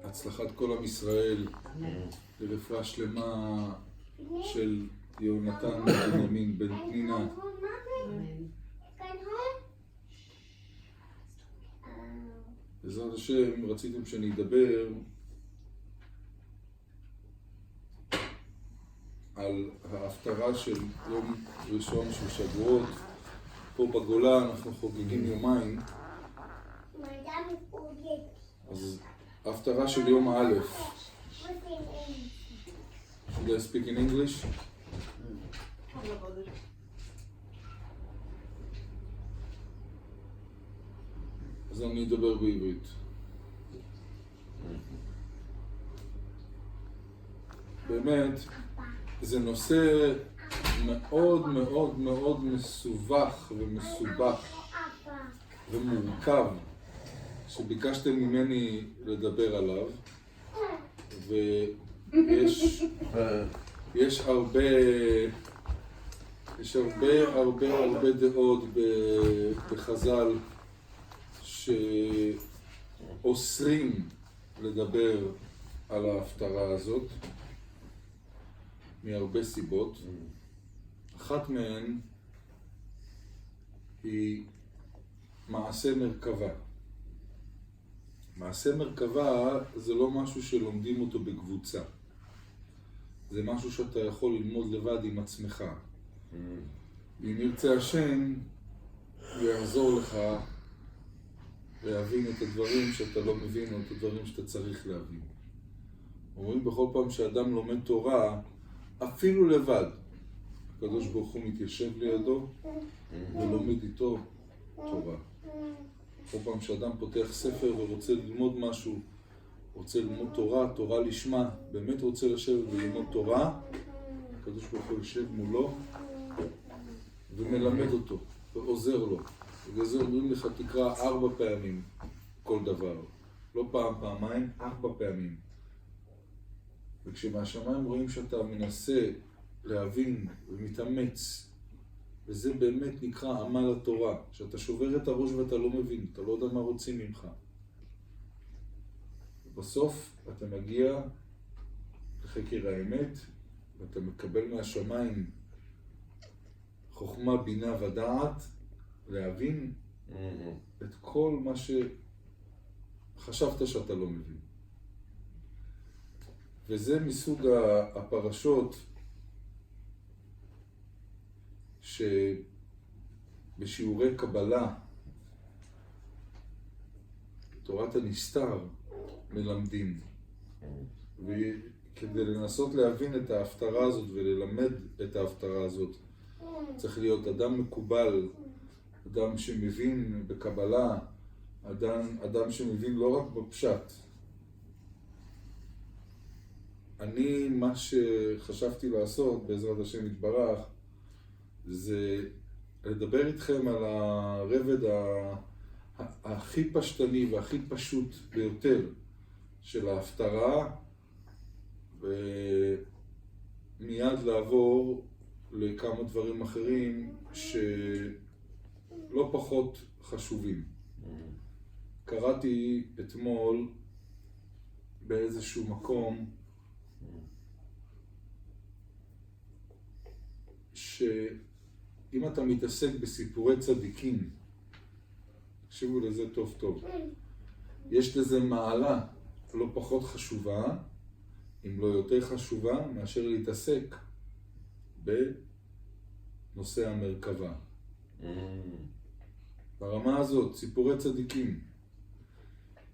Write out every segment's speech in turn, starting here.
להצלחת כל עם ישראל, לרפואה שלמה של יונתן בנימין בן פנינה. בעזרת השם, רציתם שאני אדבר על ההפטרה של יום ראשון של שבועות. פה בגולה אנחנו חוגגים יומיים, אז ההפטרה של יום א'. Should I speak in English? אז אני אדבר בעברית. באמת, זה נושא מאוד מאוד מאוד מסובך ומסובך ומורכב שביקשתם ממני לדבר עליו, ויש הרבה דעות בחז"ל שאוסרים לדבר על ההפטרה הזאת מהרבה סיבות. אחת מהן היא מעשה מרכבה. מעשה מרכבה זה לא משהו שלומדים אותו בקבוצה. זה משהו שאתה יכול ללמוד לבד עם עצמך. אם ירצה השם, הוא יעזור לך להבין את הדברים שאתה לא מבין, או את הדברים שאתה צריך להבין. אומרים בכל פעם שאדם לומד תורה, אפילו לבד, הקדוש ברוך הוא מתיישב לידו ולומד איתו תורה. כל פעם שאדם פותח ספר ורוצה ללמוד משהו, רוצה ללמוד תורה, תורה לשמה, באמת רוצה לשבת וללמוד תורה, הקדוש ברוך הוא יושב מולו ומלמד אותו ועוזר לו. בגלל זה אומרים לך תקרא 4 פעמים כל דבר, לא פעם, פעמיים, 4 פעמים. וכשמהשמיים רואים שאתה מנסה להבין ומתאמץ, וזה באמת נקרא עמל התורה, שאתה שובר את הראש ואתה לא מבין, אתה לא יודע מה רוצים ממך. בסוף אתה מגיע לחקר האמת, ואתה מקבל מהשמיים חוכמה, בינה ודעת, להבין את כל מה שחשבת שאתה לא מבין. וזה מסוג הפרשות שבשיעורי קבלה, תורת הנסתר, מלמדים. וכדי לנסות להבין את ההפטרה הזאת וללמד את ההפטרה הזאת, צריך להיות אדם מקובל, אדם שמבין בקבלה, אדם שמבין לא רק בפשט. אני, מה שחשבתי לעשות, בעזרת השם יתברך, זה לדבר איתכם על הרבד הכי פשטני והכי פשוט ביותר של ההפטרה, ומיד לעבור לכמה דברים אחרים שלא פחות חשובים. קראתי אתמול באיזשהו מקום שאם אתה מתעסק בסיפורי צדיקים, תקשיבו לזה טוב טוב, יש לזה מעלה לא פחות חשובה, אם לא יותר חשובה, מאשר להתעסק בנושא המרכבה. ברמה הזאת, סיפורי צדיקים,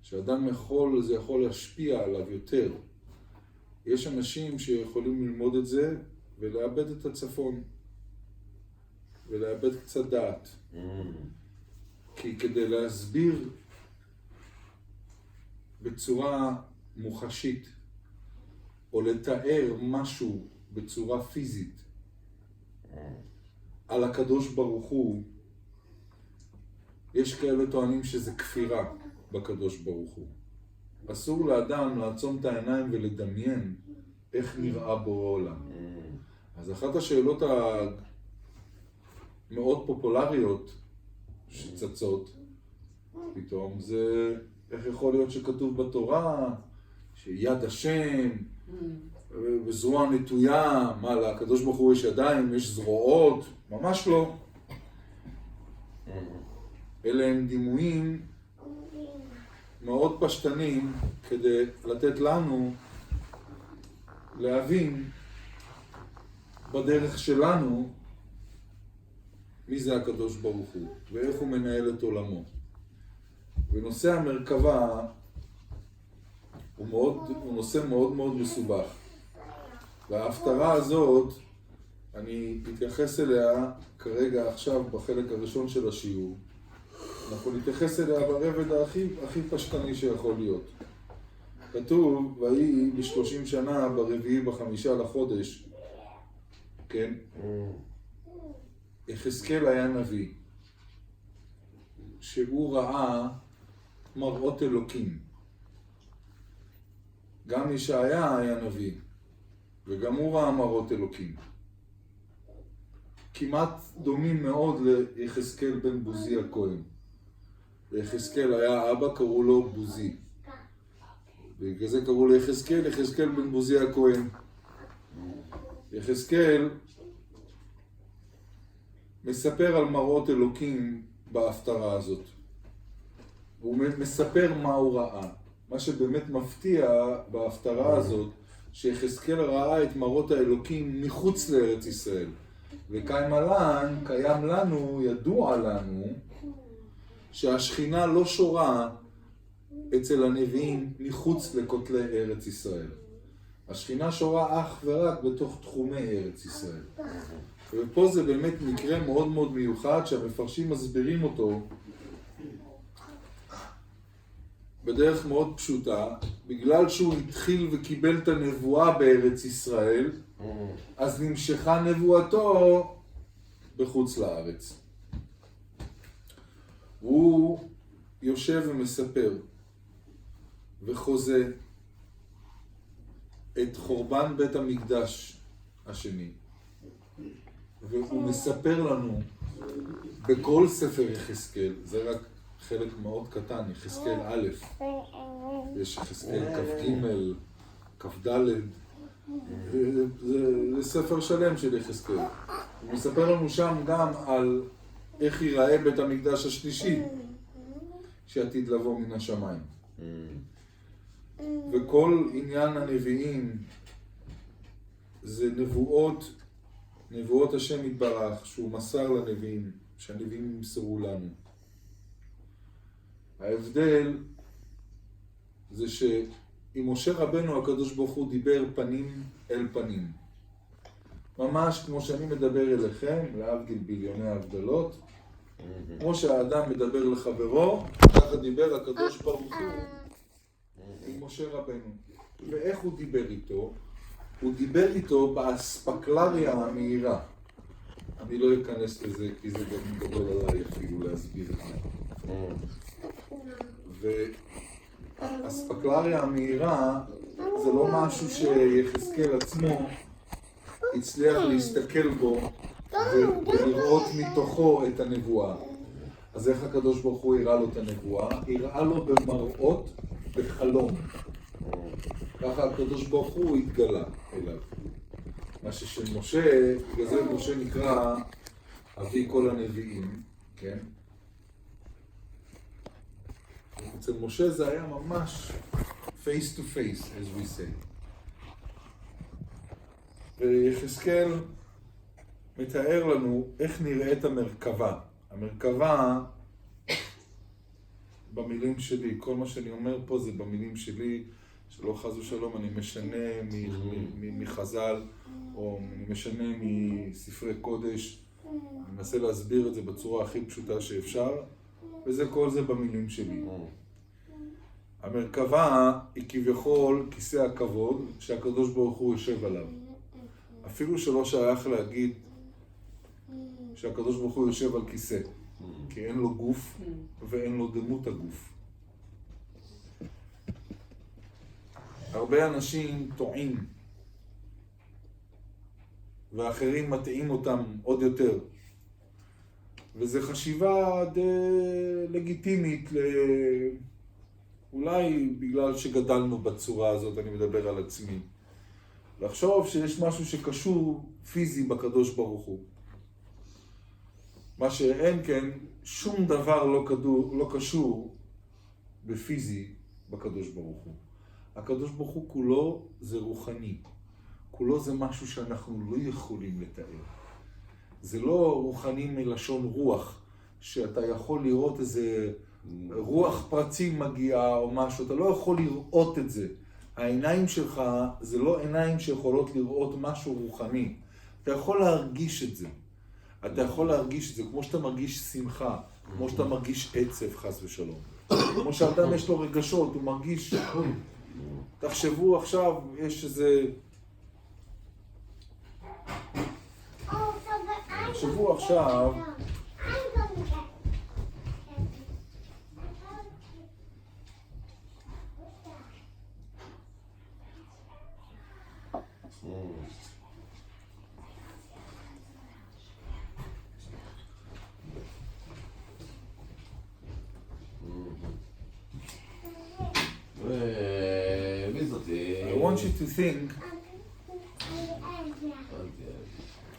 שאדם יכול, זה יכול להשפיע עליו יותר. יש אנשים שיכולים ללמוד את זה ולאבד את הצפון, ולאבד קצת דעת. כי כדי להסביר בצורה מוחשית, או לתאר משהו בצורה פיזית, על הקדוש ברוך הוא, יש כאלה טוענים שזה כפירה בקדוש ברוך הוא. אסור לאדם לעצום את העיניים ולדמיין איך נראה בו העולם. אז אחת השאלות המאוד פופולריות שצצות פתאום זה איך יכול להיות שכתוב בתורה שיד השם וזרוע נטויה, מה, לקדוש ברוך הוא יש ידיים, יש זרועות? ממש לא. אלה הם דימויים מאוד פשטנים כדי לתת לנו להבין בדרך שלנו מי זה הקדוש ברוך הוא ואיך הוא מנהל את עולמו. ונושא המרכבה הוא נושא מאוד מאוד מסובך. וההפטרה הזאת, אני אתייחס אליה כרגע עכשיו בחלק הראשון של השיעור. אנחנו נתייחס אליה ברבד הכי פשטני שיכול להיות. כתוב, ויהי ב30 שנה ברביעי ב5 לחודש, כן? יחזקאל היה נביא, שהוא ראה מראות אלוקים. גם ישעיה היה נביא, וגם הוא ראה מראות אלוקים. כמעט דומים מאוד ליחזקאל בן בוזי הכהן. ליחזקאל היה אבא, קראו לו בוזי. בגלל זה קראו ליחזקאל, יחזקאל בן בוזי הכהן. יחזקאל מספר על מראות אלוקים בהפטרה הזאת. הוא מספר מה הוא ראה. מה שבאמת מפתיע בהפטרה הזאת, שיחזקאל ראה את מראות האלוקים מחוץ לארץ ישראל. קיים לנו, ידוע לנו, שהשכינה לא שורה אצל הנביאים מחוץ לכותלי ארץ ישראל. השכינה שורה אך ורק בתוך תחומי ארץ ישראל. ופה זה באמת מקרה מאוד מאוד מיוחד שהמפרשים מסבירים אותו בדרך מאוד פשוטה. בגלל שהוא התחיל וקיבל את הנבואה בארץ ישראל, אז נמשכה נבואתו בחוץ לארץ. הוא יושב ומספר וחוזה את חורבן בית המקדש השני. והוא מספר לנו בכל ספר יחזקאל, זה רק חלק מאוד קטן, יחזקאל א', יש יחזקאל כ"ג, כ"ד, זה ספר שלם של יחזקאל. הוא מספר לנו שם גם על איך ייראה בית המקדש השלישי שעתיד לבוא מן השמיים. וכל עניין הנביאים זה נבואות השם יתברך שהוא מסר לנביאים, שהנביאים ימסרו לנו. ההבדל זה שעם משה רבנו הקדוש ברוך הוא דיבר פנים אל פנים. ממש כמו שאני מדבר אליכם, להבדיל ביליוני הבדלות, כמו שהאדם מדבר לחברו, ככה דיבר הקדוש ברוך הוא עם משה רבנו. ואיך הוא דיבר איתו? הוא דיבר איתו באספקלריה המהירה. אני לא אכנס לזה כי זה גם גדול עליי אפילו להסביר את זה. והאספקלריה המהירה זה לא משהו שיחזקאל עצמו הצליח להסתכל בו ולראות מתוכו את הנבואה. אז איך הקדוש ברוך הוא הראה לו את הנבואה? הראה לו במראות בחלום. ככה הקדוש ברוך הוא התגלה אליו. מה ששל משה, בגלל זה משה נקרא אבי כל הנביאים, כן? אצל משה זה היה ממש face to face, as we say. ויחזקאל מתאר לנו איך נראית המרכבה. המרכבה, במילים שלי, כל מה שאני אומר פה זה במילים שלי, שלא חז ושלום, אני משנה מחז"ל, או אני משנה מספרי קודש, אני מנסה להסביר את זה בצורה הכי פשוטה שאפשר, וזה כל זה במילים שלי. המרכבה היא כביכול כיסא הכבוד שהקדוש ברוך הוא יושב עליו. אפילו שלא שייך להגיד שהקדוש ברוך הוא יושב על כיסא, כי אין לו גוף ואין לו דמות הגוף. הרבה אנשים טועים ואחרים מטעים אותם עוד יותר, וזה חשיבה די לגיטימית אולי בגלל שגדלנו בצורה הזאת, אני מדבר על עצמי. לחשוב שיש משהו שקשור פיזי בקדוש ברוך הוא. מה שאין כן, שום דבר לא קשור בפיזי בקדוש ברוך הוא. הקדוש ברוך הוא כולו זה רוחני. כולו זה משהו שאנחנו לא יכולים לתאר. זה לא רוחני מלשון רוח, שאתה יכול לראות איזה רוח פרצים מגיעה או משהו, אתה לא יכול לראות את זה. העיניים שלך זה לא עיניים שיכולות לראות משהו רוחני. אתה יכול להרגיש את זה. אתה יכול להרגיש את זה כמו שאתה מרגיש שמחה, כמו שאתה מרגיש עצב חס ושלום. כמו שאדם יש לו רגשות, הוא מרגיש... תחשבו עכשיו, יש איזה... תחשבו עכשיו...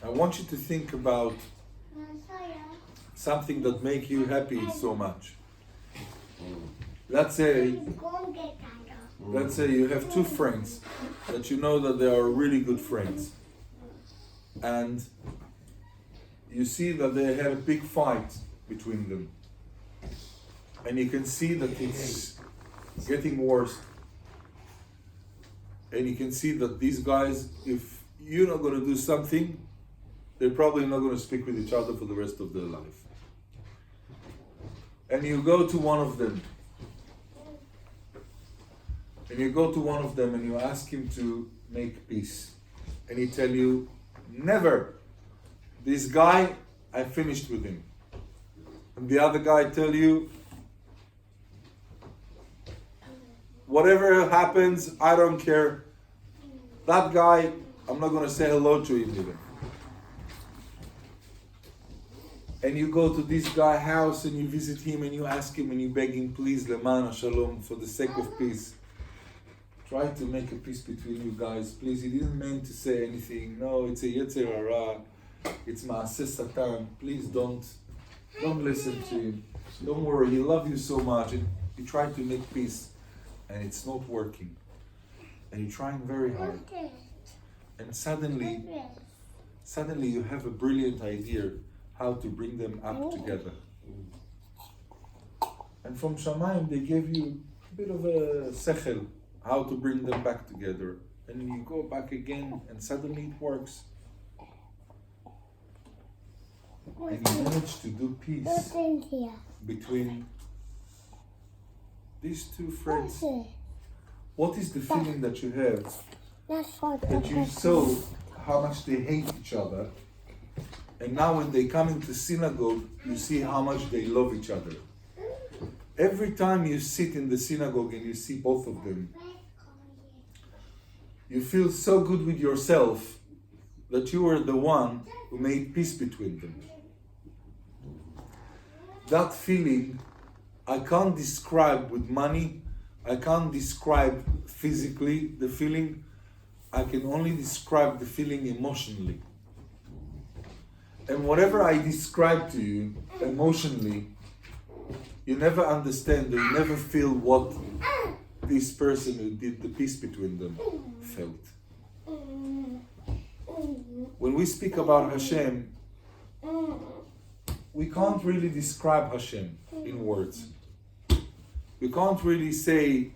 I want you to think about something that make you happy so much. Let's say you have two friends that you know that they are really good friends, and you see that they had a big fight between them, and you can see that it's getting worse. And you can see that these guys, if you're not going to do something, they're probably not going to speak with each other for the rest of their life. And you go to one of them. And you ask him to make peace. And he tell you, never. This guy, I finished with him. And the other guy tell you, whatever happens, I don't care. That guy, I'm not going to say hello to him even. And you go to this guy's house and you visit him and you ask him and you beg him, please, Leman Shalom, for the sake of peace. Try to make a peace between you guys. Please, he didn't mean to say anything. No, it's a Yetzer Hara. It's Maaseh Satan. Please don't listen to him. Don't worry, he loves you so much. And you try to make peace. And it's not working. And you're trying very hard. And suddenly you have a brilliant idea how to bring them up together. And from Shamayim they gave you a bit of a sechel, how to bring them back together. And you go back again and suddenly it works. And you manage to do peace between these two friends. What is the feeling that you have that you saw how much they hate each other, and now when they come into synagogue you see how much they love each other? Every time you sit in the synagogue and you see both of them, you feel so good with yourself that you were the one who made peace between them. That feeling I can't describe with money. I can't describe physically the feeling. I can only describe the feeling emotionally. And whatever I describe to you emotionally, you never understand or you never feel what this person who did the peace between them felt. When we speak about Hashem, we can't really describe Hashem in words. We can't really say,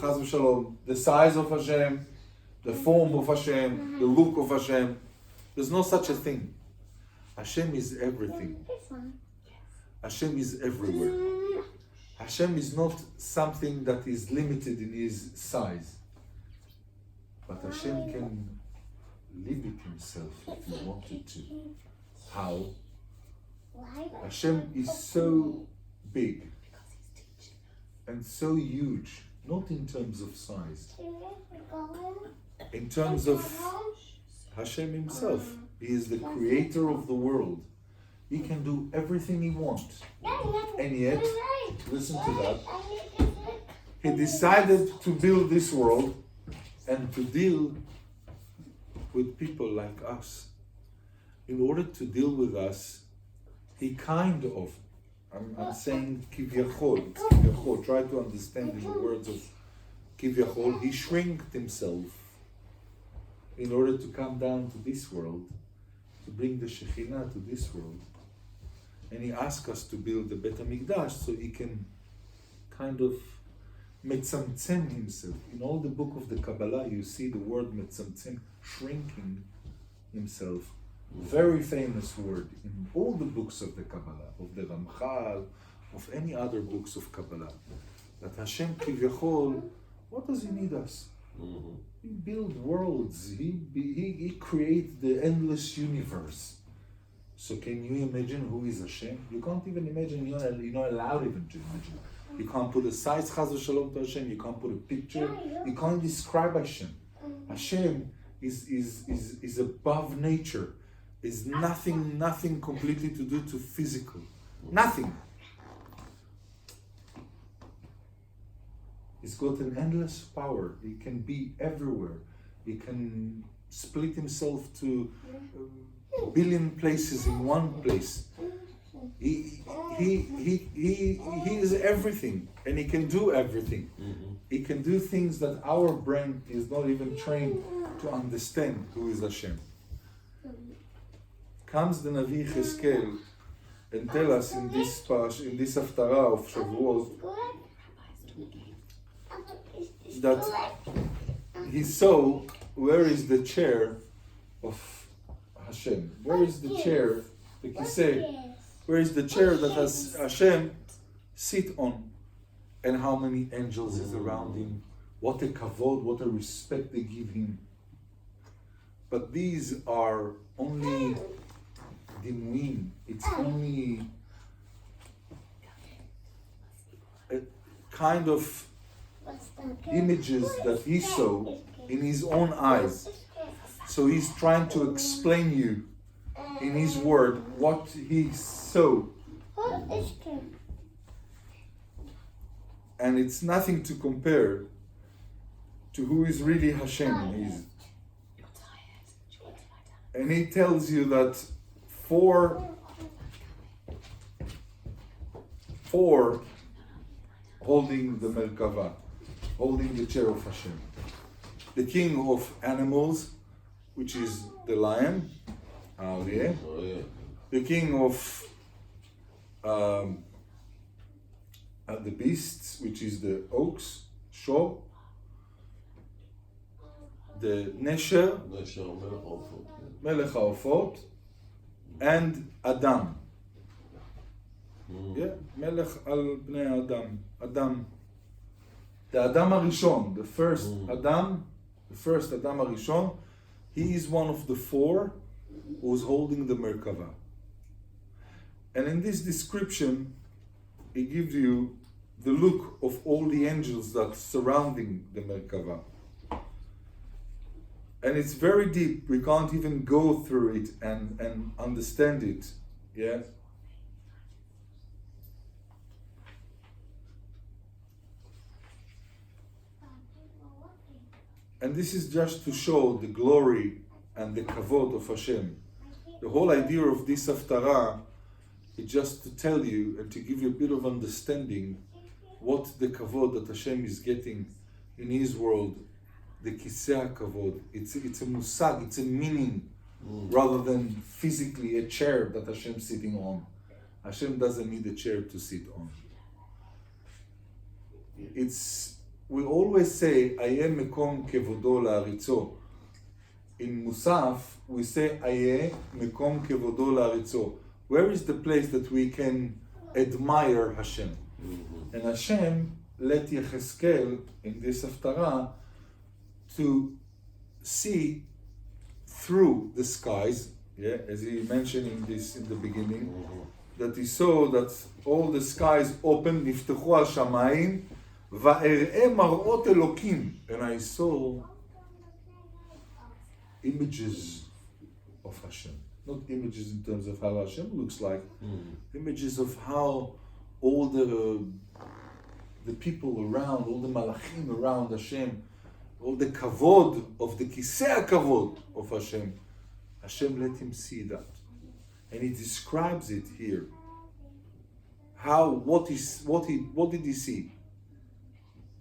Chas v'shalom, the size of Hashem, the form of Hashem, the look of Hashem. There's no such a thing. Hashem is everything. Hashem is everywhere. Hashem is not something that is limited in his size. But Hashem can limit himself if he wanted to. How? Hashem is so big and so huge, not in terms of size, in terms of Hashem himself. He is the creator of the world. He can do everything he wants, and yet listen to that. He decided to build this world and to deal with people like us. In order to deal with us, he kind of, I'm saying kivyachol, it's kivyachol, try to understand in the words of kivyachol, he shrinked himself in order to come down to this world, to bring the Shekhinah to this world. And he asked us to build the Bet HaMikdash so he can kind of metzamtzem himself. In all the book of the Kabbalah, you see the word metzamtzem, shrinking himself. Very famous word in all the books of the Kabbalah, of the Ramchal, of any other books of Kabbalah. That Hashem Kivyachol, what does he need us? He builds worlds, he creates the endless universe. So can you imagine who is Hashem? You can't even imagine, you're not allowed even to imagine. You can't put a size chaz v'shalom to Hashem, you can't put a picture, you can't describe Hashem. Hashem is above nature. Is nothing completely to do to physical. Nothing. He's got an endless power. He can be everywhere. He can split himself to a billion places in one place. He is everything, and he can do everything. He can do things that our brain is not even trained to understand who is Hashem. Comes the Navi Cheskel and tell us in this Haftarah of Shavuot that he saw where is the chair of Hashem. Where is the chair, the Kiseh? Where is the chair that Hashem sit on? And how many angels is around him? What a kavod, what a respect they give him. But these are only dimuim. It's only a kind of images that he saw in his own eyes. So he's trying to explain you in his word what he saw. And it's nothing to compare to who is really Hashem is. And he tells you that four holding the Merkava, holding the chair of Hashem. The king of animals, which is the lion, Aryeh. The king of the beasts, which is the ox, Shor. The Nesher, Melech HaOfot, and Adam. Yeah, Melech al Bnei Adam. Adam. The Adam HaRishon, the first Adam HaRishon, he is one of the four who's holding the Merkava. And in this description, he gives you the look of all the angels that surrounding the Merkava. And it's very deep. We can't even go through it and understand it. Yeah? And this is just to show the glory and the kavod of Hashem. The whole idea of this haftarah is just to tell you and to give you a bit of understanding what the kavod that Hashem is getting in His world, the kiseh kavod. It's a musag, it's a meaning, rather than physically a chair that Hashem's sitting on. Hashem doesn't need a chair to sit on. We always say, Ayeh mekom kevodo la'aritzo. In Musaf, we say, Ayeh mekom kevodo la'aritzo. Where is the place that we can admire Hashem? And Hashem let Yecheskel, in this haftarah, to see through the skies, yeah, as he mentioned in the beginning, that he saw that all the skies opened, niftechu ha-shamayim, va'er'e mar'ot elokim, and I saw images of Hashem. Not images in terms of how Hashem looks like, images of how all the the people around, all the malachim around Hashem, all the kavod of the kisei kavod of Hashem, Hashem let him see that. And he describes it here. What did he see?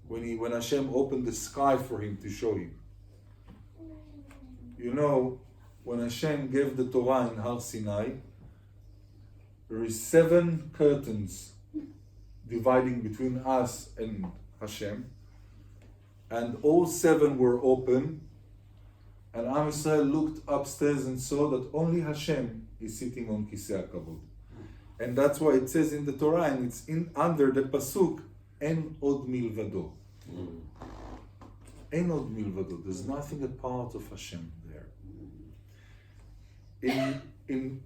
When Hashem opened the sky for him to show him. You know, when Hashem gave the Torah in Har Sinai, there is 7 curtains dividing between us and Hashem, and all 7 were open, and Am Yisrael looked upstairs and saw that only Hashem is sitting on Kisei HaKavod. And that's why it says in the Torah, and it's under the pasuk, En od milvado. En od milvado. There's nothing apart of Hashem there. In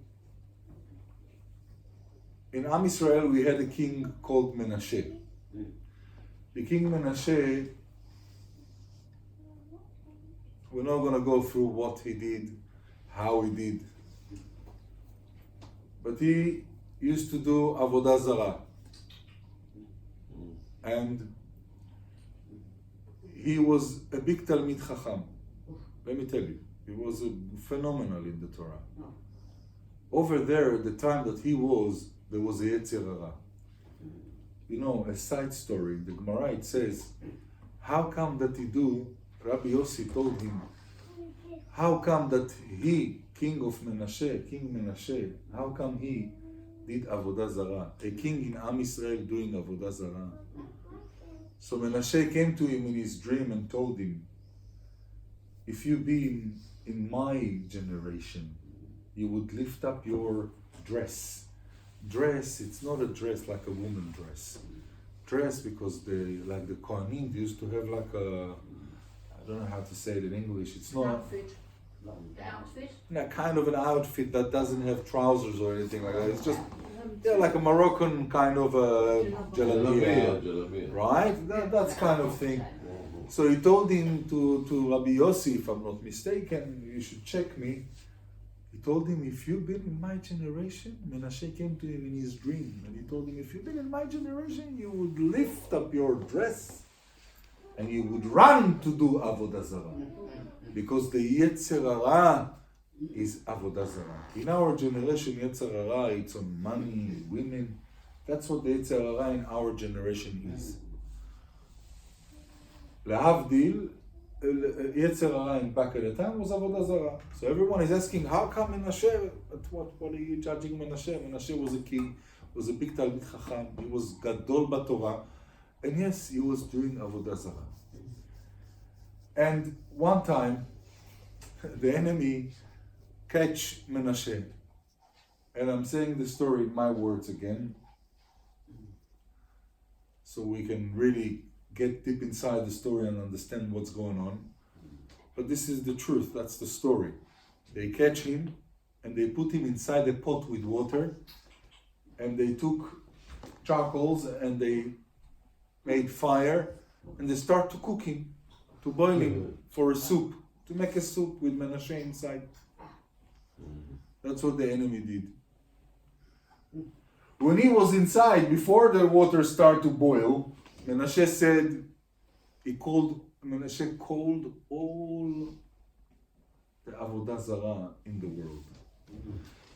Am Yisrael, we had a king called Menashe. The king Menashe, we're not going to go through what he did, how he did, but he used to do avodah zarah, and he was a big Talmid Chacham. Let me tell you, he was phenomenal in the Torah. Over there, at the time that he was, there was a Yetzer Hara. You know, a side story, in the Gemara it says, how come that Rabbi Yossi told him, how come that he, King Menashe, how come he did Avodah Zarah? A king in Am Yisrael doing Avodah Zarah. So Menashe came to him in his dream and told him, if you be in my generation, you would lift up your dress. Dress, it's not a dress like a woman dress. Dress because like the Kohanim, they used to have like a, I don't know how to say it in English, it's not... Outfit. The outfit? Yeah, kind of an outfit that doesn't have trousers or anything like that. It's just like a Moroccan kind of jalabia, right? That's kind of thing. So he told him to Rabbi Yossi, if I'm not mistaken, you should check me. He told him, if you've been in my generation, Menashe came to him in his dream, and he told him, if you've been in my generation, you would lift up your dress and you would run to do Avodah Zarah. Because the Yetzer Hara is Avodah Zarah. In our generation, Yetzer Hara, it's on money, women. That's what the Yetzer Hara in our generation is. Lehavdil, Yetzer Hara in back at the time was Avodah Zarah. So everyone is asking, how come Menashe? What are you judging Menashe? Menashe was a king, was a big Talmid Chacham, he was Gadol BaTorah, and yes, he was doing Avodah Zarah. And one time, the enemy catch Menashe. And I'm saying the story in my words again, so we can really get deep inside the story and understand what's going on. But this is the truth, that's the story. They catch him, and they put him inside a pot with water, and they took charcoals, and they made fire, and they start to cook him, to boil him for a soup, to make a soup with Menashe inside. That's what the enemy did. When he was inside, before the water started to boil, Menashe said, Menashe called all the Avodah Zarah in the world.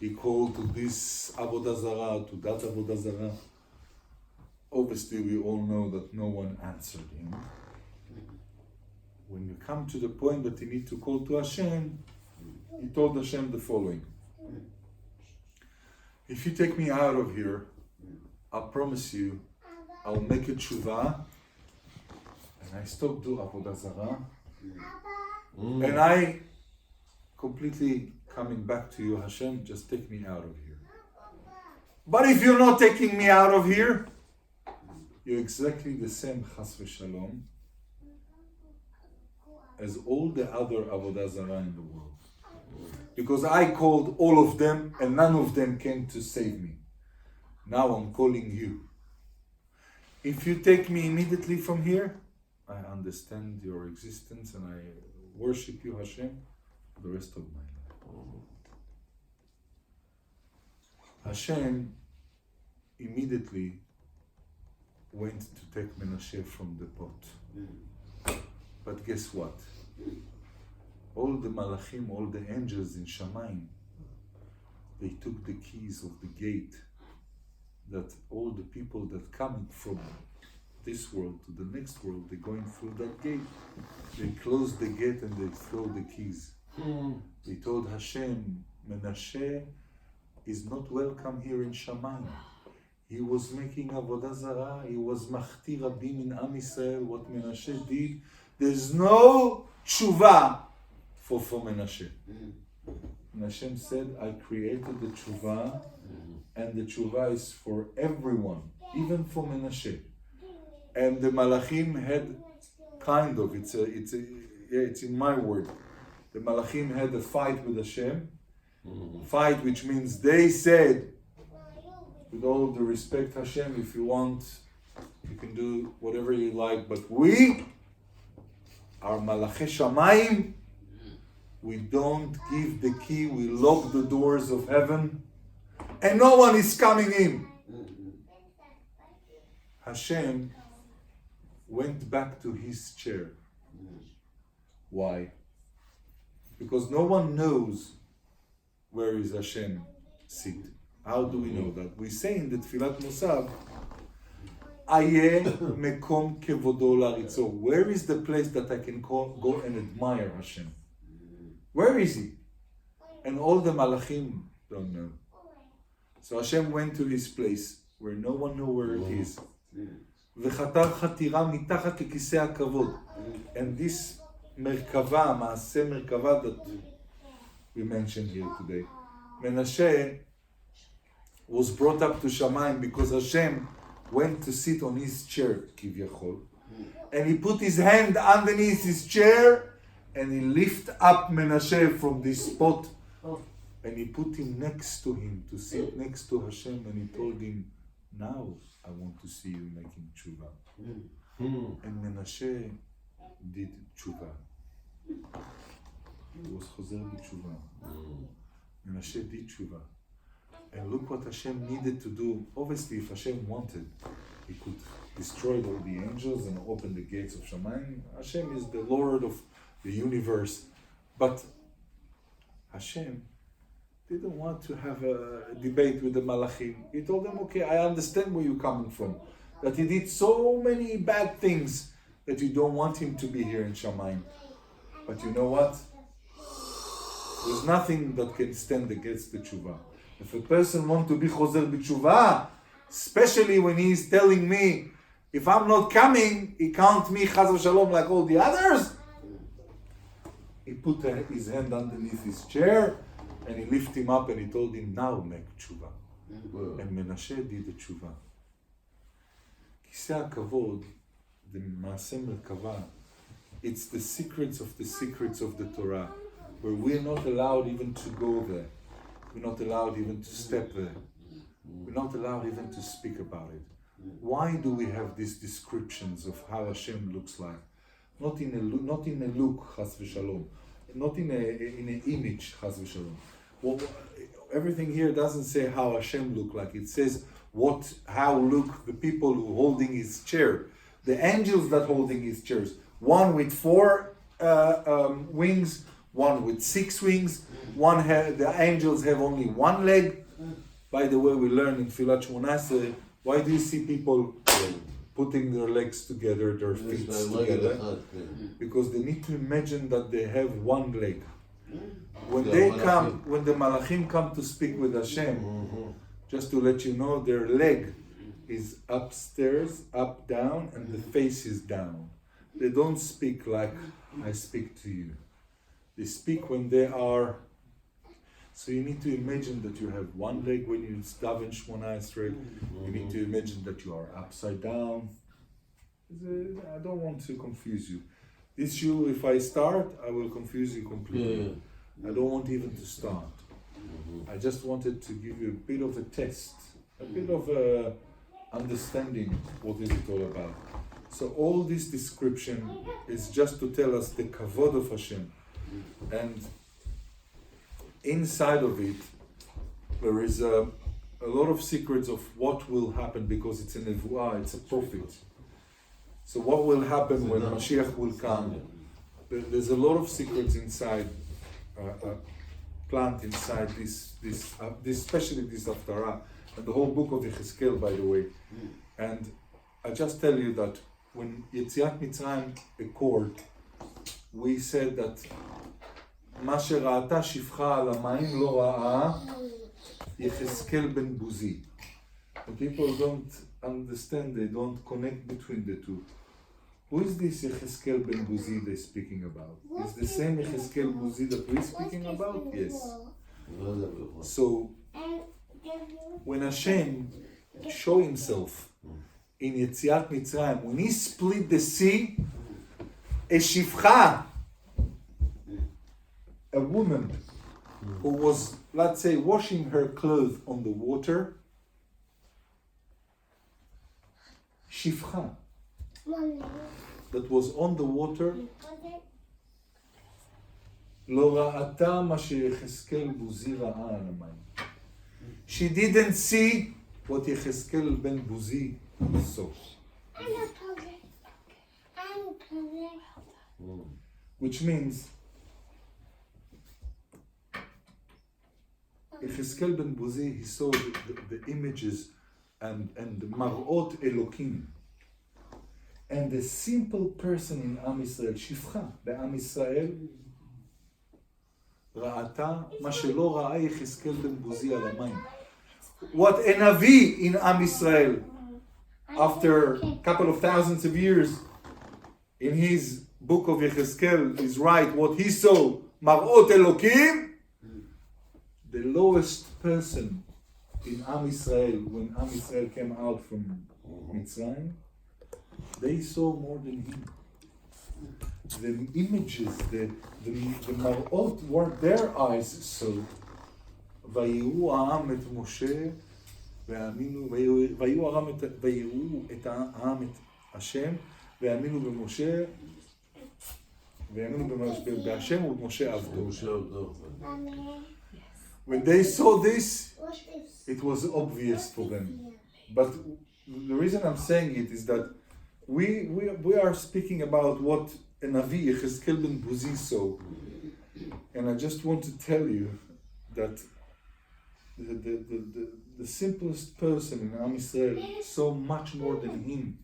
He called to this Avodah Zarah, to that Avodah Zarah. Obviously, we all know that no one answered him. When you come to the point that you need to call to Hashem, he told Hashem the following. If you take me out of here, I promise you, I'll make a tshuva, and I stop doing Avodah Zarah, and I completely coming back to you, Hashem, just take me out of here. But if you're not taking me out of here, you're exactly the same, chas v'shalom, as all the other Avodah Zarah in the world. Because I called all of them and none of them came to save me. Now I'm calling you. If you take me immediately from here, I understand your existence and I worship you, Hashem, for the rest of my life. Hashem immediately went to take Menashe from the pot. But guess what? All the malachim, all the angels in Shamayim, they took the keys of the gate that all the people that come from this world to the next world, they're going through that gate. They close the gate and they throw the keys. They told Hashem, Menashe is not welcome here in Shamayim. He was making Avodah Zarah, he was Machti Rabim in Am Yisrael, what Menashe did. There's no tshuva for Menashe. And Hashem said, I created the tshuva, and the tshuva is for everyone, even for Menashe. And the Malachim had kind of, it's in my word, the Malachim had a fight with Hashem, fight which means they said, with all the respect Hashem, if you want, you can do whatever you like, but we are Malachei Shamayim, we don't give the key, we lock the doors of heaven, and no one is coming in. Hashem went back to his chair. Why? Because no one knows where is Hashem sit. How do we know that? We say in the Tfilat Musaf, Aye mekom kevodo laritzo. Where is the place that I can go and admire Hashem? Where is he? And all the malachim don't know. So Hashem went to his place where no one knows where it is. וחתר חתירה מתחת לכיסא הכבוד. And this מרכבה, מעשה מרכבה that we mentioned here today, Menashe was brought up to Shamayim because Hashem went to sit on his chair, כביכול, and he put his hand underneath his chair and he lifted up Menashe from this spot and he put him next to him to sit next to Hashem, and he told him, now I want to see you making tshuva. And Menashe did tshuva. He was chozer b'tshuva. Menashe did tshuva. And look what Hashem needed to do. Obviously, if Hashem wanted, he could destroy all the angels and open the gates of Shamayim. Hashem is the Lord of the universe. But Hashem didn't want to have a debate with the Malachim. He told them, okay, I understand where you're coming from. That he did so many bad things that you don't want him to be here in Shamayim. But you know what? There's nothing that can stand against the tshuva. If a person wants to be chozer b'tshuva, especially when he's telling me, if I'm not coming, he count me chaz v'shalom like all the others. He put his hand underneath his chair and he lifted him up and he told him, now make tshuva. And Menashe did the tshuva. כיסא הכבוד, the מעשה מרכבה, it's the secrets of the Torah, where we're not allowed even to go there. We're not allowed even to step there. We're not allowed even to speak about it. Why do we have these descriptions of how Hashem looks like? Not in a look, chas v'shalom. Not in an image, chas v'shalom. Well, everything here doesn't say how Hashem look like. It says how look the people who holding his chair. The angels that holding his chairs. One with 4 wings, one with 6 wings. The angels have only 1 leg. By the way, we learn in Filat Shmonaseh, why do you see people putting their legs together, their feet together? Because they need to imagine that they have 1 leg. When the Malachim come to speak with Hashem, just to let you know, their leg is upstairs, up, down, and the face is down. They don't speak like I speak to you. They speak when they are. So you need to imagine that you have 1 leg when you daven Shmona Esrei. You need to imagine that you are upside down. I don't want to confuse you. This shiur, if I start, I will confuse you completely. I don't want even to start. I just wanted to give you a bit of a test, a bit of a understanding what is it all about. So all this description is just to tell us the kavod of Hashem. And inside of it, there is a a lot of secrets of what will happen because it's a nevuah, it's a prophet. So what will happen when Mashiach will come? There's a lot of secrets inside, plant inside this especially this Haftarah, and the whole book of Yechezkel, by the way. And I just tell you that when Yetziat Mitzrayim occurred, we said that מה שראתה שפחה על המים לא ראה יחזקאל בן בוזי. And people don't understand, they don't connect between the two. Who is this Yechezkel ben Buzi they're speaking about? Is the same Yechezkel Buzi that we're speaking about? Yes. So, when Hashem show himself in Yetziat Mitzrayim, when he split the sea, a shifcha, a woman who was, let's say, washing her clothes on the water, shifcha, that was on the water, לא ראתה מה שיחזקאל בוזי ראה על המים. She didn't see what יחזקאל בן בוזי saw. Which means יחזקאל בן בוזי, he saw the images and the מראות אלוקים. And the simple person in עם ישראל, שפחה בעם ישראל, ראתה מה שלא ראה יחזקאל בן בוזי על המים. What a נביא in עם ישראל, after a couple of thousands of years, in his book of Yechezkel, is right what he saw, מראות אלוקים, the lowest person in עם ישראל, when עם ישראל came out from מצרים, they saw more than him. The images, the מראות, what their eyes saw. ויראו העם את משה, ויראו את העם את השם, והאמינו במשה, והאמינו בהשם ובמשה עבדו. When they saw this, it was obvious for them. But the reason I'm saying it is that we are speaking about what a Navi, Yechezkel ben Buzi, saw. And I just want to tell you that the simplest person in Am Yisrael saw much more than him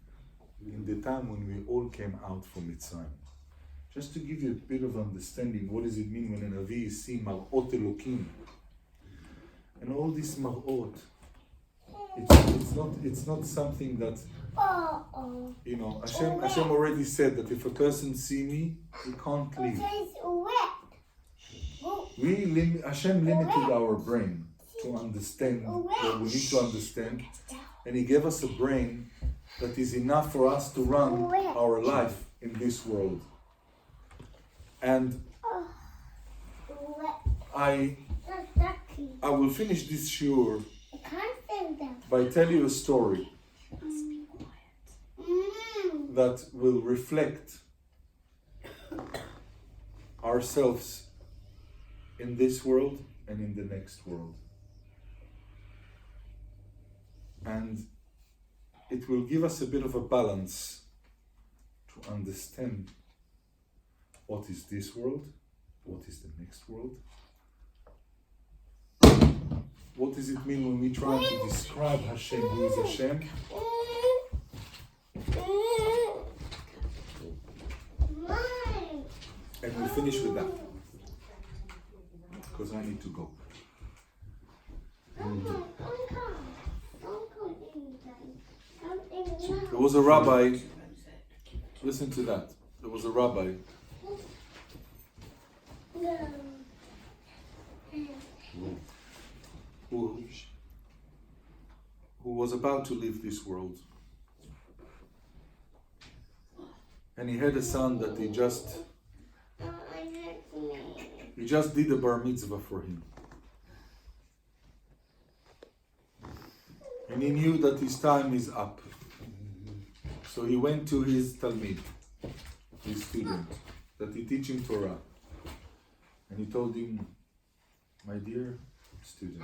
in the time when we all came out from Mitzrayim. Just to give you a bit of understanding, what does it mean when a Navi see Mar'ot Elokim? And all this Mar'ot, it's not something that, you know, Hashem already said that if a person see me, he can't leave. Hashem limited our brain to understand what we need to understand, and he gave us a brain that is enough for us to run our life in this world. And I will finish this shiur by telling you a story that will reflect ourselves in this world and in the next world. And it will give us a bit of a balance to understand what is this world, what is the next world. What does it mean when we try to describe Hashem, who is Hashem? And we'll finish with that, because I need to go. There was a rabbi, listen to that, there was a rabbi who was about to leave this world. And he had a son that he just did a bar mitzvah for him. And he knew that his time is up. So he went to his talmid, his student, that he teach him Torah. And he told him, my dear student,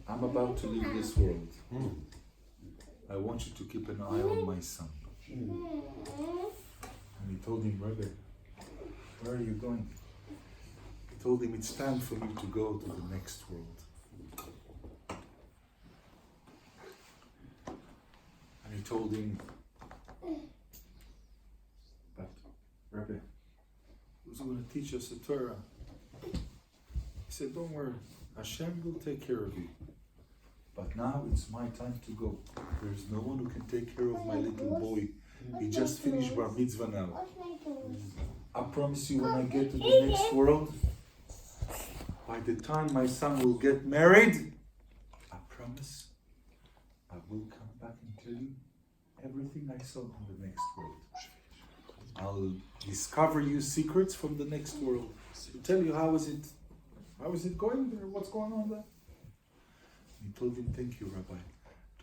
I'm about to leave this world. I want you to keep an eye on my son. And he told him, Rebbe, where are you going? He told him, it's time for me to go to the next world. And he told him, but Rebbe, who's going to teach us the Torah? He said, don't worry, Hashem will take care of you. But now it's my time to go. There's no one who can take care of my little boy. He just finished bar mitzvah now. I promise you, when I get to the next world, by the time my son will get married, I promise I will come back and tell you everything I saw in the next world. I'll discover you secrets from the next world. To tell you how is it going there, what's going on there. He told him, thank you, Rabbi.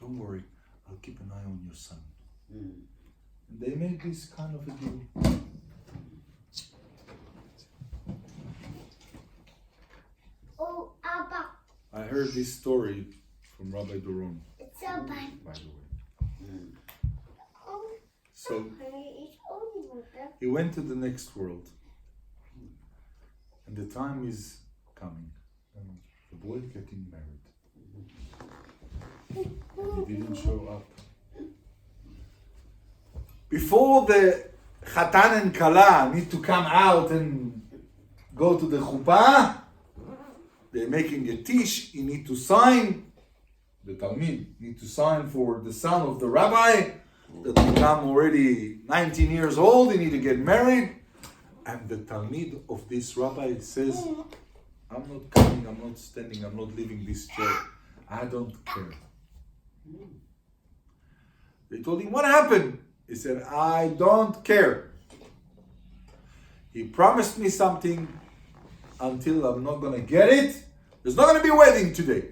Don't worry, I'll keep an eye on your son. And they made this kind of a deal. Oh, Abba. I heard this story from Rabbi Doron, It's Abba. by the way. So It's only water. he went to the next world. And the time is coming. And the boy getting married. He didn't show up. Before the Chatan and Kala need to come out and go to the chuppah, they're making a tish. You need to sign. The Talmid need to sign for the son of the rabbi that become already 19 years old. He need to get married. And the Talmid of this rabbi says, I'm not coming, I'm not standing, I'm not leaving this chair. I don't care. They told him, what happened? He said, I don't care. He promised me something. Until I'm not going to get it, there's not going to be a wedding today.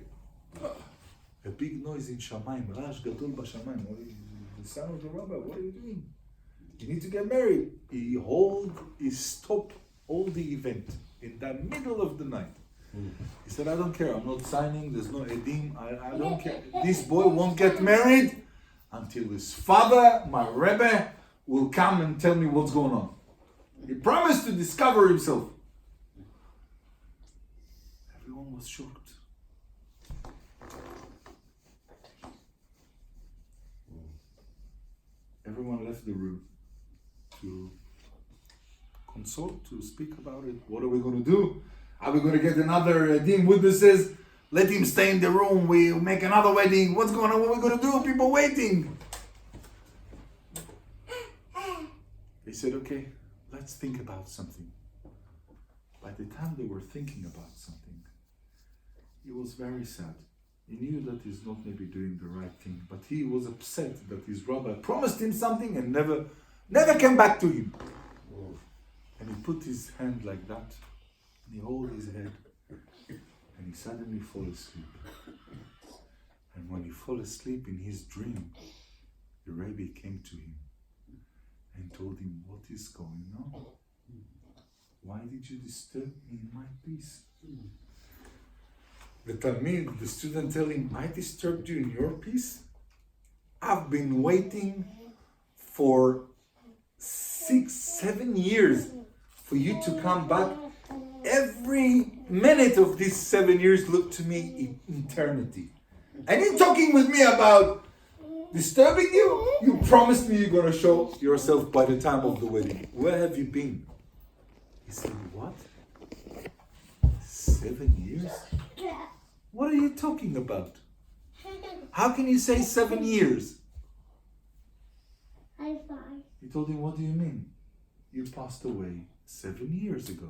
A big noise in Shamayim. Rash Gadol Bashamayim. The son of the rabbi, what are you doing? You need to get married. He stopped all the event in the middle of the night. He said, I don't care. I'm not signing. There's no edim. I don't care. This boy won't get married until his father, my Rebbe, will come and tell me what's going on. He promised to discover himself. Everyone was shocked. Everyone left the room to consult, to speak about it. What are we going to do? Are we going to get another Dean witnesses? Let him stay in the room. We'll make another wedding. What's going on? What are we going to do? People waiting. They said, okay, let's think about something. By the time they were thinking about something, he was very sad. He knew that he's not maybe doing the right thing, but he was upset that his rabbi promised him something and never came back to him. And he put his hand like that, and he held his head, and he suddenly fell asleep. And when he fell asleep in his dream, the rabbi came to him and told him, what is going on? Why did you disturb me in my peace? The Talmid, the student, tell him, I disturbed you in your peace? I've been waiting for 6-7 years for you to come back. Every minute of these 7 years looked to me eternity. And you're talking with me about disturbing you? You promised me you're going to show yourself by the time of the wedding. Where have you been? He said, what? 7 years? What are you talking about? How can you say 7 years? High five. He told him, what do you mean? You passed away 7 years ago.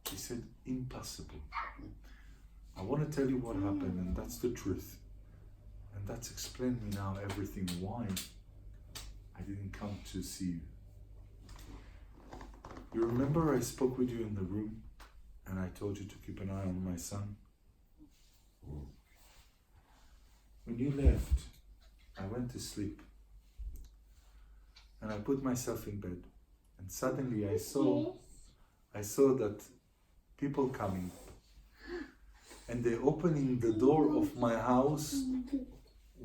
He said, impossible. I want to tell you what happened, and that's the truth. And that's explained me now everything why I didn't come to see you. You remember I spoke with you in the room and I told you to keep an eye on my son? When you left, I went to sleep and I put myself in bed, and suddenly I saw that people coming, and they opening the door of my house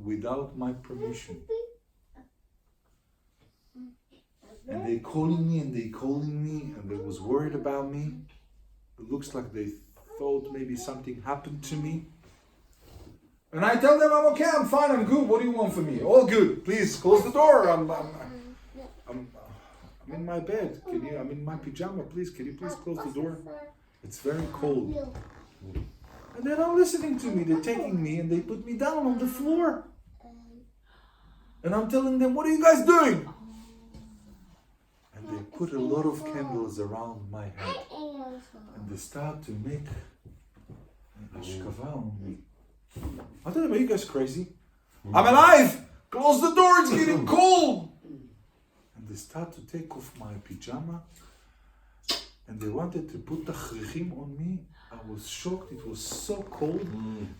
without my permission. And they calling me and they was worried about me. It looks like they thought maybe something happened to me. And I tell them I'm okay, I'm fine, I'm good. What do you want from me? All good. Please close the door. I'm in my bed. I'm in my pajama. Can you please close the door? It's very cold. And they're not listening to me. They're taking me and they put me down on the floor. And I'm telling them, what are you guys doing? And they put a lot of candles around my head. And they start to make ashkava on me. I tell them, are you guys crazy? I'm alive! Close the door, it's getting cold! And they start to take off my pajama. And they wanted to put tachrichim on me. I was shocked, it was so cold.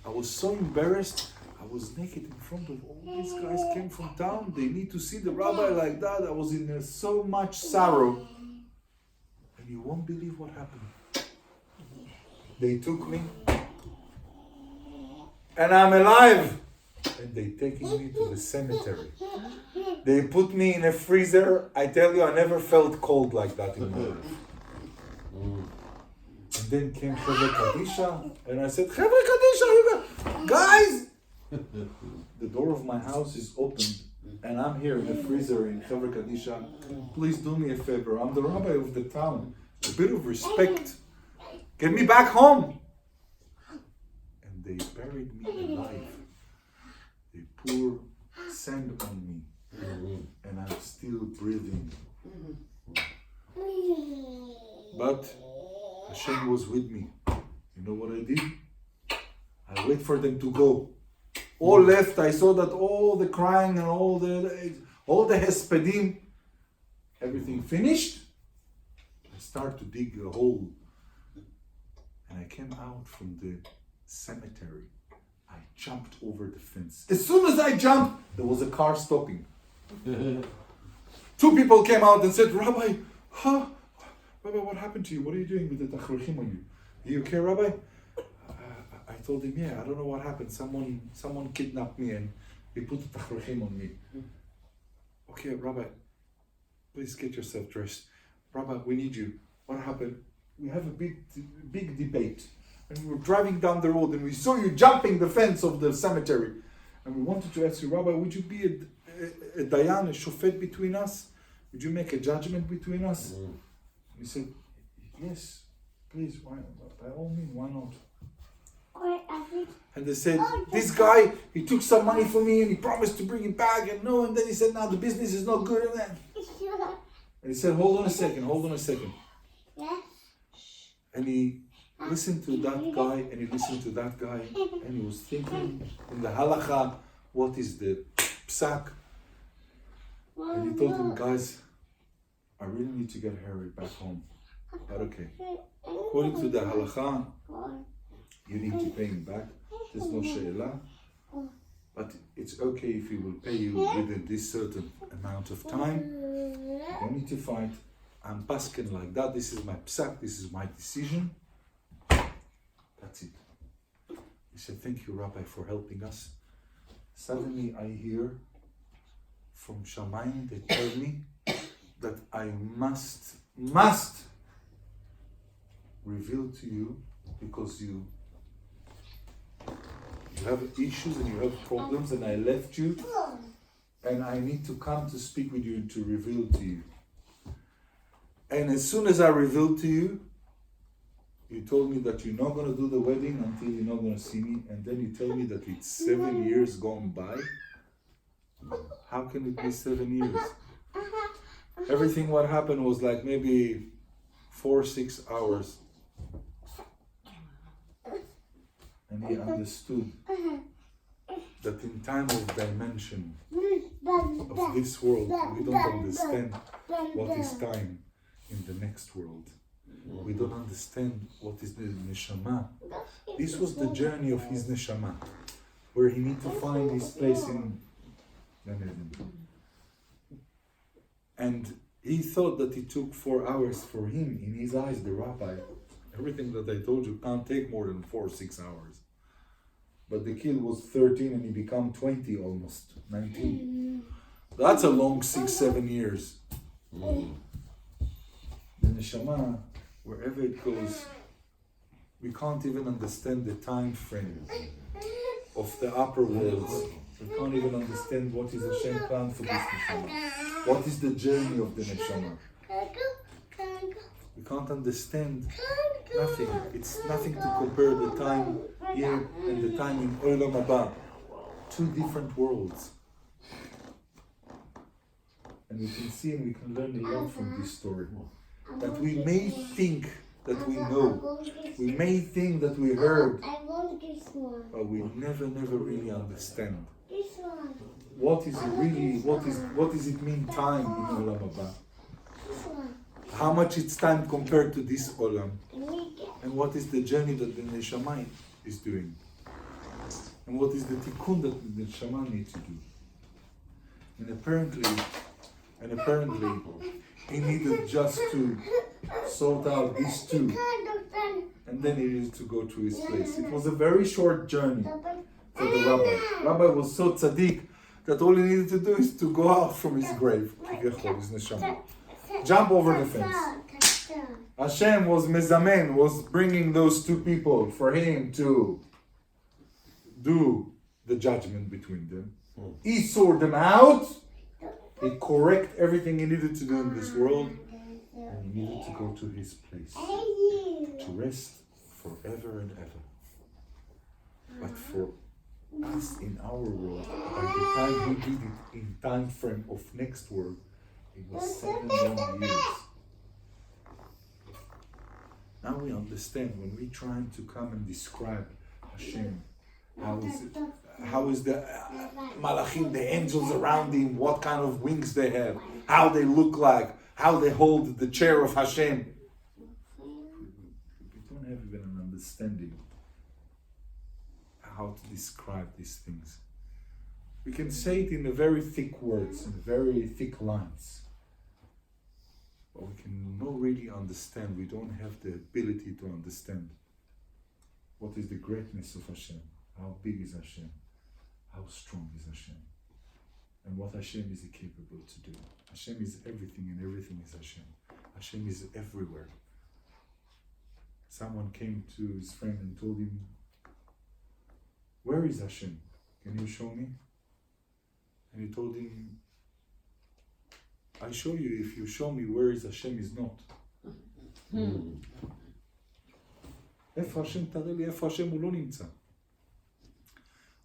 I was so embarrassed. I was naked in front of all these guys came from town. They need to see the rabbi like that. I was in so much sorrow. And you won't believe what happened. They took me. And I'm alive. And they taking me to the cemetery. They put me in a freezer. I tell you, I never felt cold like that in my life. And then came Chevra Kadisha, and I said, Chevra Kadisha, guys! The door of my house is opened, and I'm here in the freezer in Chevra Kadisha. Please do me a favor. I'm the rabbi of the town. A bit of respect. Get me back home. And they buried me alive. They pour sand on me, and I'm still breathing. But Hashem was with me. You know what I did? I wait for them to go. All left. I saw that all the crying and all the hespedim, everything finished. I start to dig a hole, and I came out from the cemetery. I jumped over the fence. As soon as I jumped, there was a car stopping. Two people came out and said, Rabbi, Rabbi, what happened to you? What are you doing with the tachrichim on you? Are you okay, Rabbi? I told him, yeah, I don't know what happened. Someone kidnapped me and he put the tachrichim on me. Okay, Rabbi, please get yourself dressed. Rabbi, we need you. What happened? We have a big debate. And we were driving down the road and we saw you jumping the fence of the cemetery. And we wanted to ask you, Rabbi, would you be a dayan, a shofet between us? Would you make a judgment between us? And he said, yes, please, why, by all means, why not? And they said, this guy, he took some money from me and he promised to bring it back, and then he said, now the business is not good. And he said, hold on a second. And he listened to that guy, and he listened to that guy, and he was thinking in the halacha, what is the psak? And he told them, guys, I really need to get Harry back home. But okay, according to the halacha, you need to pay him back. There's no she'ela. But it's okay if he will pay you within this certain amount of time. You don't need to fight. I'm paskin like that. This is my psak. This is my decision. That's it. He said, thank you, Rabbi, for helping us. Suddenly I hear from Shamayim, they tell me that I must reveal to you, because you have issues and you have problems, and I left you, and I need to come to speak with you and to reveal to you. And as soon as I revealed to you, you told me that you're not going to do the wedding until you're not going to see me, and then you tell me that it's 7 years gone by. How can it be 7 years? Everything what happened was like maybe 4-6 hours. And he understood that in time of dimension of this world, we don't understand what is time in the next world. We don't understand what is the neshama. This was the journey of his neshama, where he need to find his place in Gan Eden. And he thought that it took 4 hours for him, in his eyes, the rabbi, Everything that I told you can't take more than 4 or 6 hours. But the kid was 13 and he became 20 almost, 19. That's a long 6-7 years. The neshama, wherever it goes, we can't even understand the time frame of the upper worlds. We can't even understand what is Hashem plan for this neshama. What is the journey of the neshama? We can't understand nothing. It's nothing to compare the time here and the time in Olam Haba. 2 different worlds. And we can see and we can learn a lot from this story. That we may think that we know. We may think that we heard. I want this one. But we never really understand. This one. What is it mean time in Olam Haba? This one. How much it's time compared to this Olam? Make it. And what is the journey that the Neshama is doing? And what is the tikkun that the Neshama needs to do? And apparently, he needed just to sort out these 2. And then he needed to go to his place. It was a very short journey for the rabbi. Rabbi was so tzaddik that all he needed to do is to go out from his grave, his neshama. Jump over the fence. Hashem was mezamen, was bringing those 2 people for him to do the judgment between them. He sorted them out. He correct everything he needed to do in this world. And he needed to go to his place to rest forever and ever. But for us in our world, by the time he did it in time frame of next world, it was 7 long years. Now we understand when we're trying to come and describe Hashem, how is the malachim, the angels around him, what kind of wings they have, how they look like, how they hold the chair of Hashem. We don't have even an understanding how to describe these things. We can say it in very thick words, in very thick lines. But we can not really understand. We don't have the ability to understand what is the greatness of Hashem, how big is Hashem, how strong is Hashem, and what Hashem is capable to do. Hashem is everything and everything is Hashem. Hashem is everywhere. Someone came to his friend and told him, "Where is Hashem? Can you show me?" And he told him, "I'll show you if you show me where is Hashem is not." איפה השם? תראה לי איפה השם הוא לא נמצא.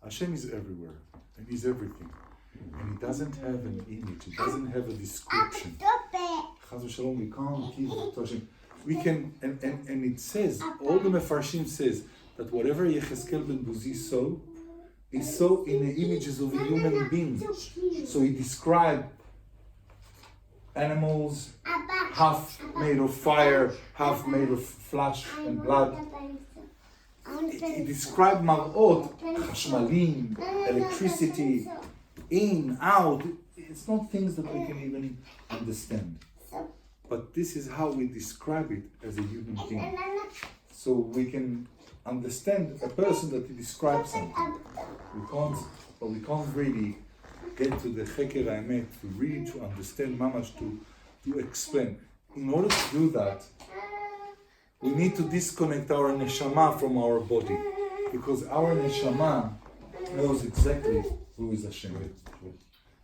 Hashem is everywhere, and He's everything. And He doesn't have an image, He doesn't have a description. Chaz v'shalom, we can't give it to Hashem. We can, and it says, all the Mefarshim says, that whatever Yechezkel ben Buzi saw, he saw in the images of a human being. So he described animals, half made of fire, half made of flesh and blood. He described mar'ot, chashmalim, electricity, in, out. It's not things that we can even understand. But this is how we describe it as a human being. So we can understand a person that he describes something. We can't really get to the cheker ha'emet, to really to understand mamash, to explain. In order to do that, we need to disconnect our neshama from our body, because our neshama knows exactly who is Hashem,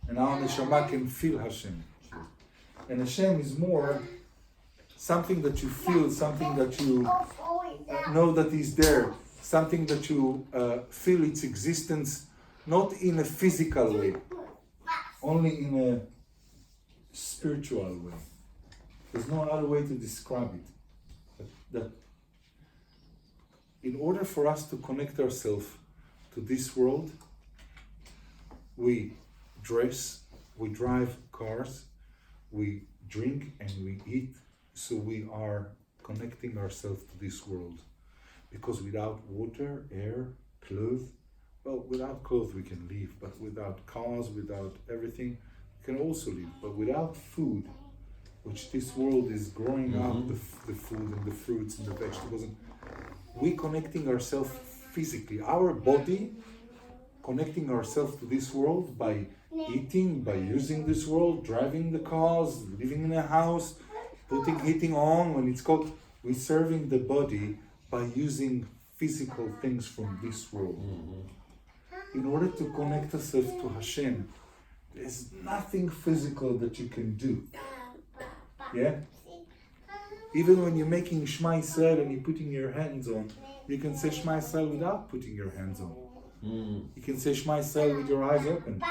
and our neshama can feel Hashem. And Hashem is more something that you feel, something that you know that is there, something that you feel its existence, not in a physical way, only in a spiritual way. There's no other way to describe it. That in order for us to connect ourselves to this world, we dress, we drive cars, we drink and we eat, so we are connecting ourselves to this world. Because without water, air, clothes, well, without clothes we can live, but without cars, without everything, we can also live. But without food, which this world is growing up, the food and the fruits and the vegetables. And we connecting ourselves physically, our body, connecting ourselves to this world by eating, by using this world, driving the cars, living in a house, putting heating on when it's cold. We're serving the body by using physical things from this world. In order to connect ourselves to Hashem, there's nothing physical that you can do. Yeah? Even when you're making Shema Yisrael and you're putting your hands on, you can say Shema Yisrael without putting your hands on. You can say Shema Yisrael with your eyes open.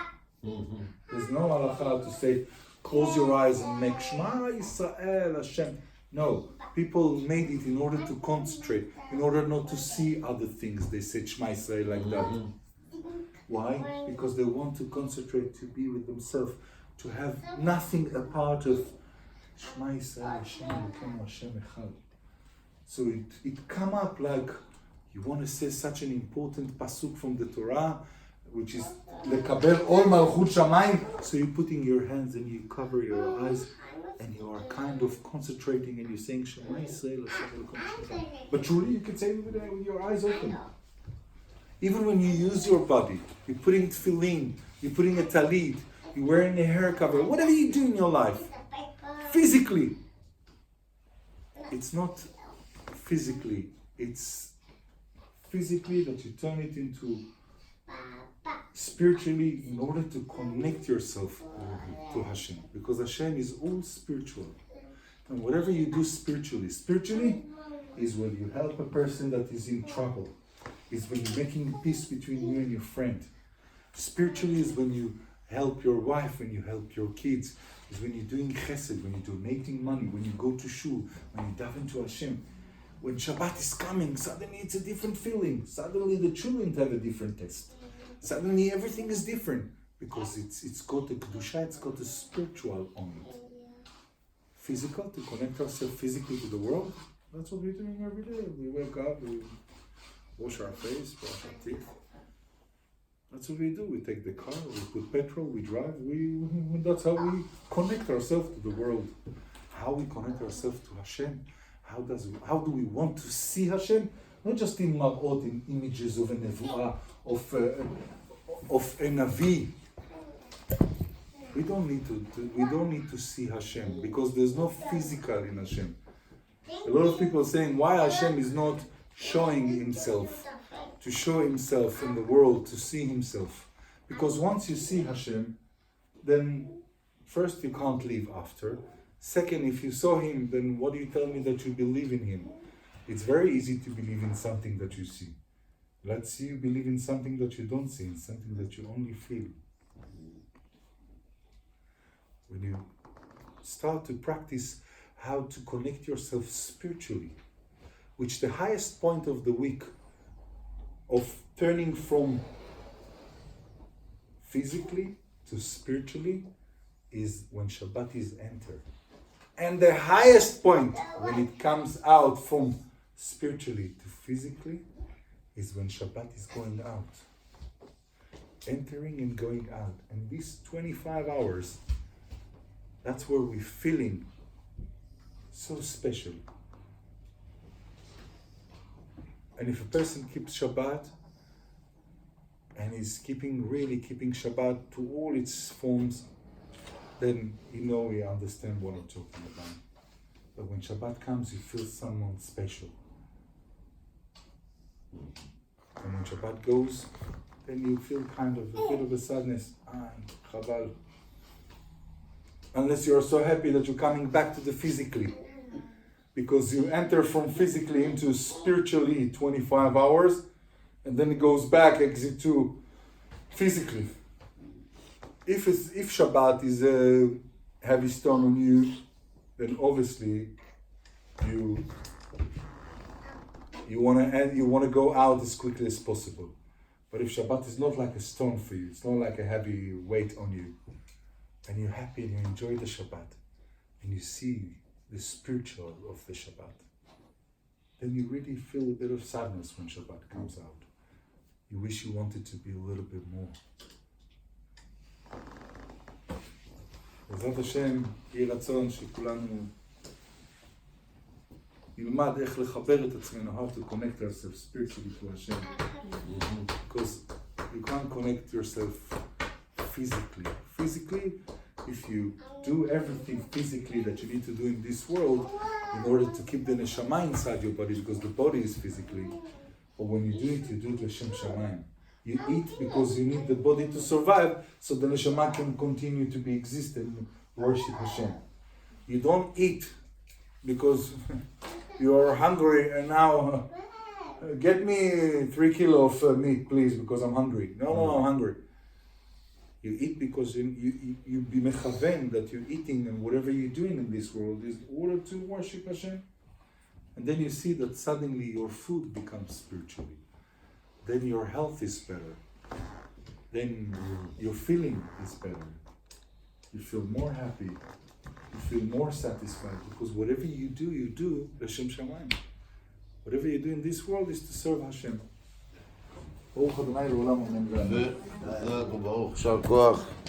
There's no halacha to say, close your eyes and make Shema Yisrael Hashem. No, people made it in order to concentrate, in order not to see other things. They said Shema Yisrael like that. Why? Because they want to concentrate, to be with themselves, to have nothing a part of Shema Yisrael Hashem Elokeinu Hashem Echad. So it come up like you want to say such an important pasuk from the Torah, which is lekabel ol malchut shamayim. So you're putting your hands and you cover your eyes and you are kind of concentrating and you're saying Shema Yisrael Hashem Elokeinu Hashem Echad. But truly you can say it with your eyes open. Even when you use your body, you're putting tefillin, you're putting a talit, you're wearing a hair cover, whatever you do in your life, physically, it's not physically, it's physically that you turn it into spiritually in order to connect yourself to Hashem. Because Hashem is all spiritual. And whatever you do spiritually is when you help a person that is in trouble. Is when you're making peace between you and your friend. Spiritually is when you help your wife, when you help your kids. Is when you're doing chesed, when you're donating money, when you go to shul, when you daven to Hashem. When Shabbat is coming, suddenly it's a different feeling. Suddenly the children have a different taste. Suddenly everything is different because it's got a kedusha, it's got a spiritual on it. Physical, to connect ourselves physically to the world. That's what we're doing every day. We wake up, we wash our face, brush our teeth. That's what we do. We take the car, we put petrol, we drive. That's how we connect ourselves to the world. How we connect ourselves to Hashem. How do we want to see Hashem? Not just in marot, in images of a nevuah, of a navi. We don't need to see Hashem because there's no physical in Hashem. A lot of people are saying why Hashem is not showing himself, to show himself in the world, to see himself. Because once you see Hashem, then first you can't live after. Second, if you saw him, then what do you tell me that you believe in him? It's very easy to believe in something that you see. Let's see you believe in something that you don't see, in something that you only feel. When you start to practice how to connect yourself spiritually, which the highest point of the week of turning from physically to spiritually is when Shabbat is entered. And the highest point when it comes out from spiritually to physically is when Shabbat is going out. Entering and going out. And these 25 hours, that's where we're feeling so special. And if a person keeps Shabbat and is really keeping Shabbat to all its forms, then we understand what I'm talking about. But when Shabbat comes, you feel someone special. And when Shabbat goes, then you feel kind of a bit of a sadness. Chabal. Unless you're so happy that you're coming back to the physically. Because you enter from physically into spiritually 25 hours, and then it goes back, exit to physically. If Shabbat is a heavy stone on you, then obviously you want to go out as quickly as possible. But if Shabbat is not like a stone for you, it's not like a heavy weight on you, and you're happy and you enjoy the Shabbat, and you see the spiritual of the Shabbat, then you really feel a bit of sadness when Shabbat comes out. You wish you wanted to be a little bit more. בעזרת השם, יהי רצון שכולנו נלמד איך לחבר את עצמנו, how to connect ourselves spiritually to Hashem. Because you can't connect yourself physically. Physically, if you do everything physically that you need to do in this world in order to keep the neshama inside your body, because the body is physically, but when you do it l'shem shamayim. You eat because you need the body to survive, so the neshama can continue to be existent and worship Hashem. You don't eat because you are hungry and now get me 3 kilos of meat, please, because I'm hungry. No, I'm hungry. You eat because you be mechaven that you're eating, and whatever you're doing in this world is in order to worship Hashem. And then you see that suddenly your food becomes spiritually. Then your health is better. Then your feeling is better. You feel more happy. You feel more satisfied, because whatever you do l'shem shamayim. Whatever you do in this world is to serve Hashem. ברוך ה' לעולם אמן ואמן. ברוך, יישר כוח.